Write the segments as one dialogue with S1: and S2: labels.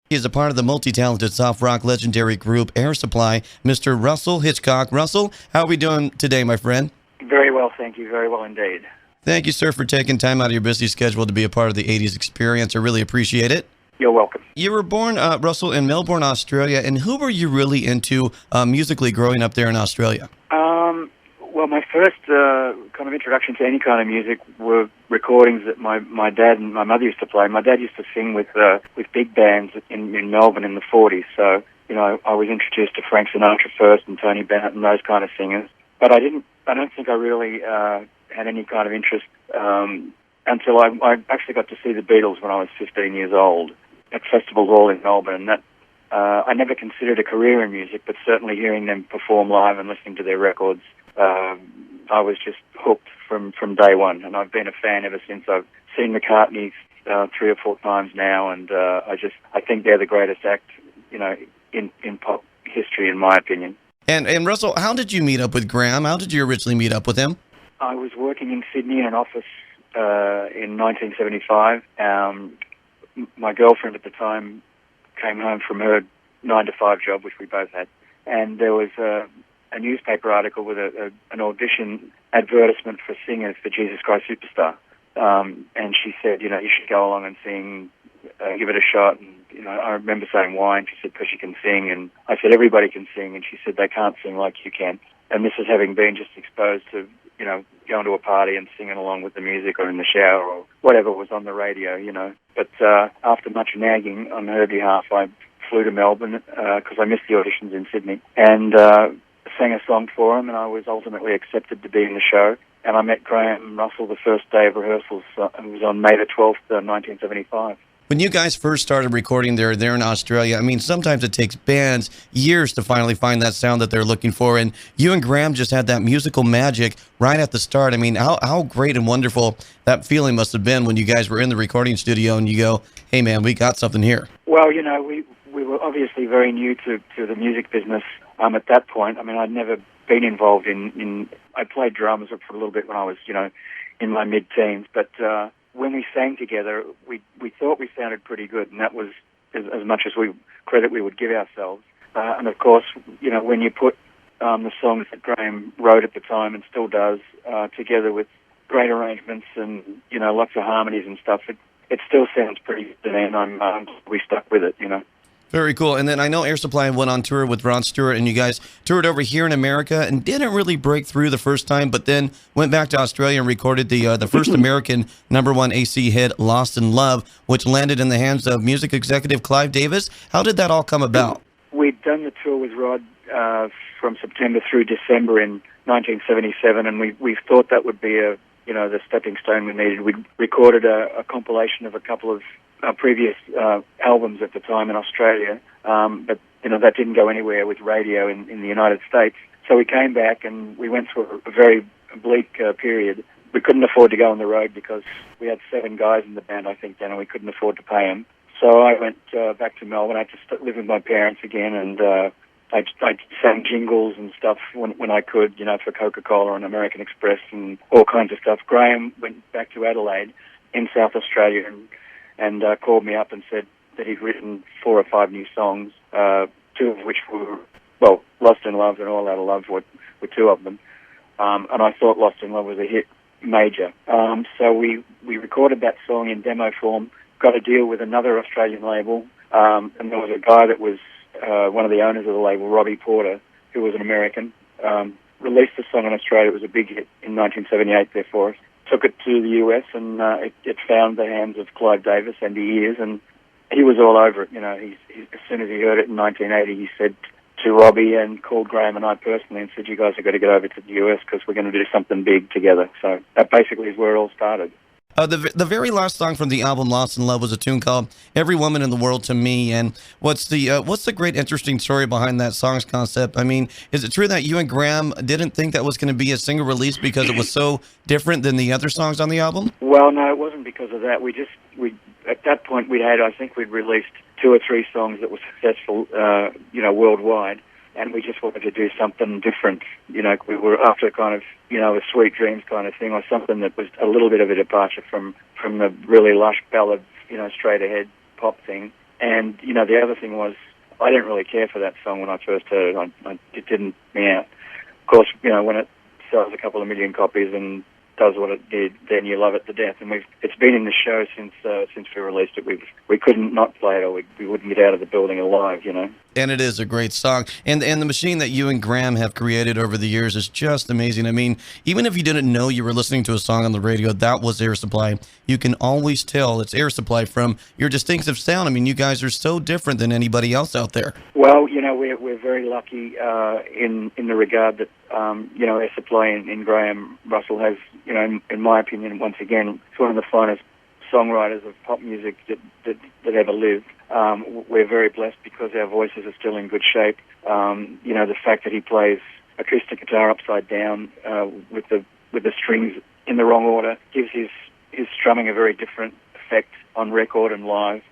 S1: He is a part of the multi-talented soft rock legendary group Air Supply, Mr. Russell Hitchcock. Russell, how are we doing today, my friend?
S2: Very well, thank you. Very well indeed.
S1: Thank you, sir, for taking time out of your busy schedule to be a part of the 80s experience. I really appreciate it.
S2: You're welcome.
S1: You were born, Russell, in Melbourne, Australia, and who were you really into musically growing up there in Australia?
S2: Well, my first kind of introduction to any kind of music were recordings that my dad and my mother used to play. My dad used to sing with big bands in Melbourne in the 40s, so, I was introduced to Frank Sinatra first and Tony Bennett and those kind of singers. But I don't think I really had any kind of interest until I actually got to see the Beatles when I was 15 years old at Festival Hall in Melbourne, and that I never considered a career in music, but certainly hearing them perform live and listening to their records, I was just hooked from day one, and I've been a fan ever since. I've seen McCartney 3 or 4 times now, and I think they're the greatest act, in pop history, in my opinion.
S1: And Russell, how did you meet up with Graham? How did you originally meet up with him?
S2: I was working in Sydney in an office in 1975. My girlfriend at the time came home from her 9-to-5 job, which we both had, and there was a newspaper article with an audition advertisement for singers for Jesus Christ Superstar. And she said, you should go along and sing, give it a shot. And, I remember saying, why? And she said, because you can sing. And I said, everybody can sing. And she said, they can't sing like you can. And this is having been just exposed to, going to a party and singing along with the music or in the shower or whatever was on the radio, But after much nagging on her behalf, I flew to Melbourne because I missed the auditions in Sydney and sang a song for him, and I was ultimately accepted to be in the show. And I met Graham Russell the first day of rehearsals. It was on May the 12th, 1975.
S1: When you guys first started recording there in Australia, I mean, sometimes it takes bands years to finally find that sound that they're looking for, and you and Graham just had that musical magic right at the start. I mean, how great and wonderful that feeling must have been when you guys were in the recording studio and you go, hey, man, we got something here.
S2: Well, we were obviously very new to the music business at that point. I mean, I'd never been involved in I played drums for a little bit when I was, in my mid-teens, but when we sang together, we thought we sounded pretty good, and that was as much as credit we would give ourselves. And of course, when you put the songs that Graham wrote at the time and still does together with great arrangements and lots of harmonies and stuff, it still sounds pretty good to me, and we stuck with it,
S1: Very cool. And then I know Air Supply went on tour with Rod Stewart, and you guys toured over here in America and didn't really break through the first time, but then went back to Australia and recorded the first American #1 AC hit, Lost in Love, which landed in the hands of music executive Clive Davis. How did that all come about?
S2: We'd done the tour with Rod from September through December in 1977, and we thought that would be the stepping stone we needed. We recorded a compilation of a couple of previous albums at the time in Australia, but that didn't go anywhere with radio in the United States. So we came back and we went through a very bleak period. We couldn't afford to go on the road because we had 7 guys in the band, I think, then, and we couldn't afford to pay them. So I went back to Melbourne. I had to live with my parents again, and I sang jingles and stuff when I could, for Coca-Cola and American Express and all kinds of stuff. Graham went back to Adelaide in South Australia and called me up and said that he'd written 4 or 5 new songs, 2 of which were, Lost in Love and All Out of Love were 2 of them. And I thought Lost in Love was a hit major. So we recorded that song in demo form, got a deal with another Australian label, and there was a guy that was one of the owners of the label, Robbie Porter, who was an American, released the song in Australia. It was a big hit in 1978 there for us. Took it to the US, and it found the hands of Clive Davis, and he is, and he was all over it. As soon as he heard it in 1980, he said to Robbie and called Graham and I personally and said, you guys have got to get over to the US because we're going to do something big together. So that basically is where it all started.
S1: The very last song from the album Lost in Love was a tune called Every Woman in the World to Me. And what's the great interesting story behind that song's concept? I mean, is it true that you and Graham didn't think that was going to be a single release because it was so different than the other songs on the album?
S2: Well, no, it wasn't because of that. We at that point I think we'd released 2 or 3 songs that were successful, worldwide. And we just wanted to do something different. We were after kind of, a Sweet Dreams kind of thing, or something that was a little bit of a departure from the really lush ballad, straight ahead pop thing. And, the other thing was, I didn't really care for that song when I first heard it. It didn't meow. Of course, when it sells a couple of million copies and does what it did, then you love it to death. And it's been in the show since we released it. We couldn't not play it, or we wouldn't get out of the building alive.
S1: And it is a great song. And the machine that you and Graham have created over the years is just amazing. I mean, even if you didn't know you were listening to a song on the radio, that was Air Supply. You can always tell it's Air Supply from your distinctive sound. I mean, you guys are so different than anybody else out there.
S2: Well, we're very lucky in the regard that Air Supply in Graham Russell has, in my opinion, once again, it's one of the finest songwriters of pop music that ever lived. We're very blessed because our voices are still in good shape. The fact that he plays acoustic guitar upside down with the strings in the wrong order gives his strumming a very different effect on record and live.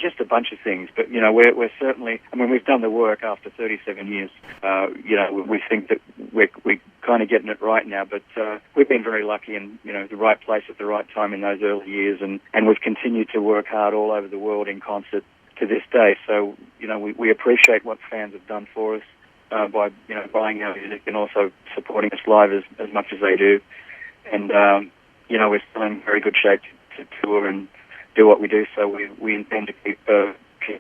S2: Just a bunch of things, but we're certainly. I mean, we've done the work after 37 years. We think that we're kind of getting it right now, but we've been very lucky in the right place at the right time in those early years, and we've continued to work hard all over the world in concert to this day. So we appreciate what fans have done for us by buying our music and also supporting us live as much as they do, and we're still in very good shape to tour and do what we do, so we intend to keep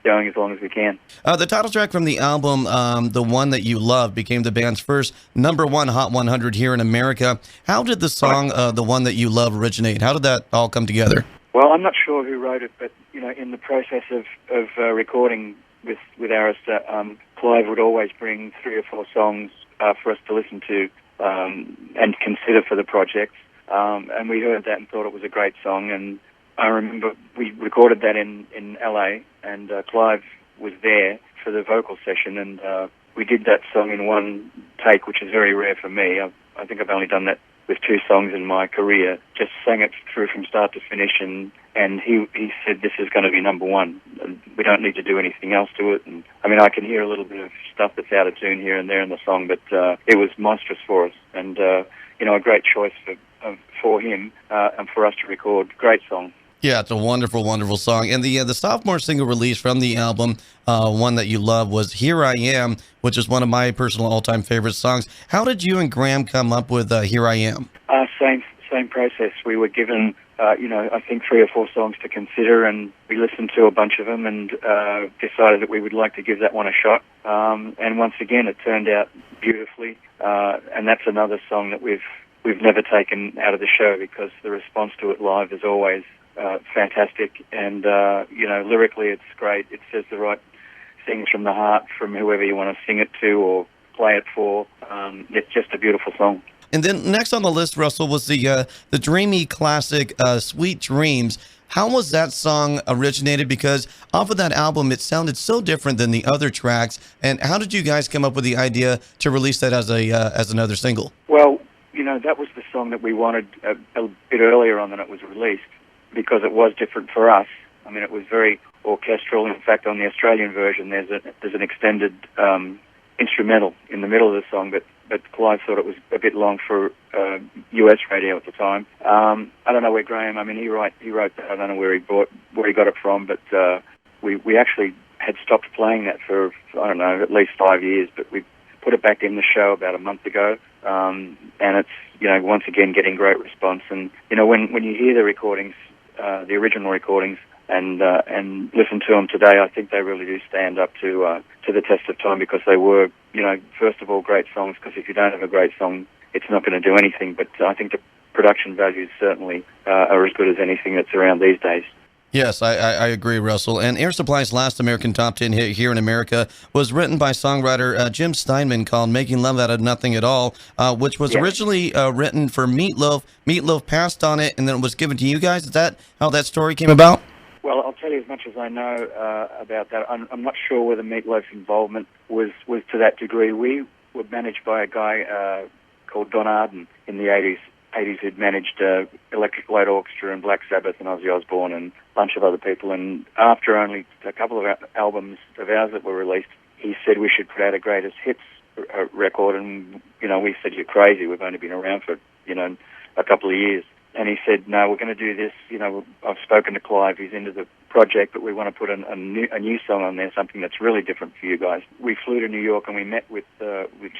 S2: going as long as we can.
S1: The title track from the album, The One That You Love, became the band's first #1 Hot 100 here in America. How did the song, The One That You Love, originate? How did that all come together?
S2: Well, I'm not sure who wrote it, but, in the process of recording with Arista, Clive would always bring 3 or 4 songs for us to listen to and consider for the project. And we heard that and thought it was a great song, and I remember we recorded that in LA, and Clive was there for the vocal session, and we did that song in one take, which is very rare for me. I think I've only done that with 2 songs in my career. Just sang it through from start to finish, and he said, "This is going to be #1. And we don't need to do anything else to it." And I mean, I can hear a little bit of stuff that's out of tune here and there in the song, but it was monstrous for us, and a great choice for him and for us to record. Great song.
S1: Yeah, it's a wonderful, wonderful song. And the sophomore single release from the album, One That You Love, was Here I Am, which is one of my personal all-time favorite songs. How did you and Graham come up with Here I Am?
S2: Same process. We were given, I think 3 or 4 songs to consider, and we listened to a bunch of them and decided that we would like to give that one a shot. And once again, it turned out beautifully. And that's another song that we've never taken out of the show because the response to it live is always fantastic, and lyrically it's great. It says the right things from the heart from whoever you want to sing it to or play it for. It's just a beautiful song.
S1: And then next on the list, Russell, was the dreamy classic Sweet Dreams. How was that song originated? Because off of that album, it sounded so different than the other tracks. And how did you guys come up with the idea to release that as another single?
S2: Well, that was the song that we wanted a bit earlier on than it was released, because it was different for us. I mean, it was very orchestral. In fact, on the Australian version, there's an extended instrumental in the middle of the song, but Clive thought it was a bit long for US radio at the time. I don't know where Graham. I mean, he wrote that. I don't know where he got it from, but we actually had stopped playing that for I don't know at least 5 years, but we put it back in the show about a month ago, and it's once again getting great response. And when you hear the recordings, the original recordings, and listen to them today, I think they really do stand up to the test of time, because they were, first of all, great songs, because if you don't have a great song, it's not going to do anything. But I think the production values certainly are as good as anything that's around these days.
S1: Yes, I agree, Russell. And Air Supply's last American top 10 hit here in America was written by songwriter Jim Steinman, called Making Love Out of Nothing at All, which was originally written for Meatloaf. Meatloaf passed on it, and then it was given to you guys. Is that how that story came about?
S2: Well, I'll tell you as much as I know about that. I'm not sure whether Meatloaf's involvement was to that degree. We were managed by a guy called Don Arden in the 80s who'd managed Electric Light Orchestra and Black Sabbath and Ozzy Osbourne and a bunch of other people. And after only a couple of albums of ours that were released, he said we should put out a greatest hits record. And, we said, "You're crazy. We've only been around for, a couple of years." And he said, "No, we're going to do this. I've spoken to Clive. He's into the project, but we want to put a new song on there, something that's really different for you guys. We flew to New York and we met with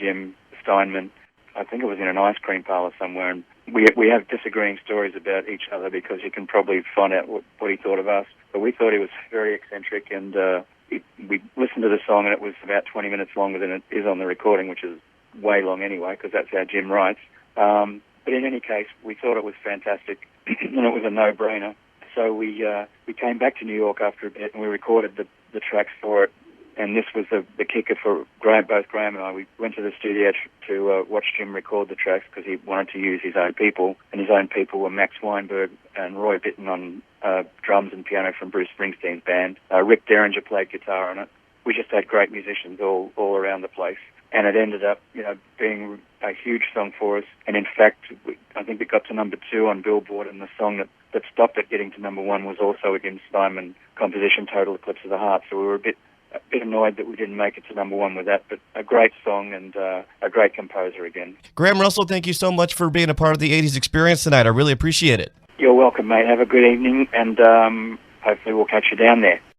S2: Jim Steinman. I think it was in an ice cream parlor somewhere, and we have disagreeing stories about each other because you can probably find out what he thought of us. But we thought he was very eccentric, and we listened to the song, and it was about 20 minutes longer than it is on the recording, which is way long anyway, because that's how Jim writes. But in any case, we thought it was fantastic, and it was a no-brainer. So we came back to New York after a bit, and we recorded the tracks for it. And this was the kicker for both Graham and I. We went to the studio to watch Jim record the tracks because he wanted to use his own people. And his own people were Max Weinberg and Roy Bittan on drums and piano from Bruce Springsteen's band. Rick Derringer played guitar on it. We just had great musicians all around the place. And it ended up, being a huge song for us. And in fact, I think it got to number 2 on Billboard, and the song that stopped it getting to number 1 was also a Jim Steinman composition, Total Eclipse of the Heart. So we were a bit annoyed that we didn't make it to number 1 with that, but a great song and a great composer again.
S1: Graham Russell, thank you so much for being a part of the 80s experience tonight. I really appreciate it.
S2: You're welcome, mate. Have a good evening, and hopefully we'll catch you down there.